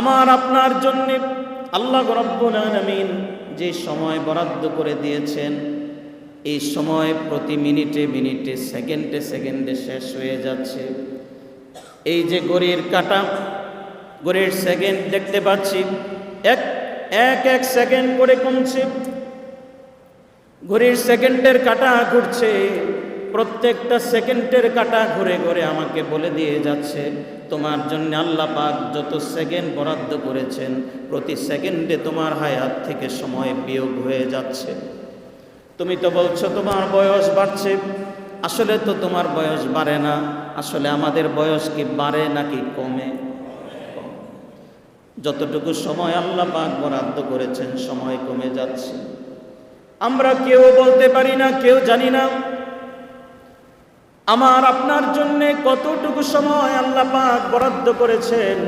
আমার আপনার জন্য আল্লাহ রাব্বুল আলামিন যে সময় বরাদ্দ করে দিয়েছেন, এই সময় প্রতি মিনিটে মিনিটে, সেকেন্ডে সেকেন্ডে শেষ হয়ে যাচ্ছে। এই যে ঘড়ির কাঁটা, ঘড়ির সেকেন্ড দেখতে পাচ্ছি, এক এক এক সেকেন্ড করে কমছে। ঘড়ির সেকেন্ডের কাঁটা ঘুরছে, প্রত্যেকটা সেকেন্ডের কাঁটা ঘুরে ঘুরে আমাকে বলে দিয়ে যাচ্ছে তোমার জন্য আল্লাহ পাক যত সেকেন্ড বরাদ্দ করেছেন, প্রতি সেকেন্ডে তোমার হায়াত থেকে সময় বিয়োগ হয়ে যাচ্ছে। তুমি তো বলছো তোমার বয়স বাড়ছে, আসলে তো তোমার বয়স বাড়ে না। আসলে আমাদের বয়স কি বাড়ে নাকি কমে? যতটুকু সময় আল্লাহ পাক বরাদ্দ করেছেন, সময় কমে যাচ্ছে। আমরা কেউ বলতে পারি না, কেউ জানি না আমার আপনার জন্য কতটুকু সময় আল্লাহ পাক বরাদ্দ করেছেন।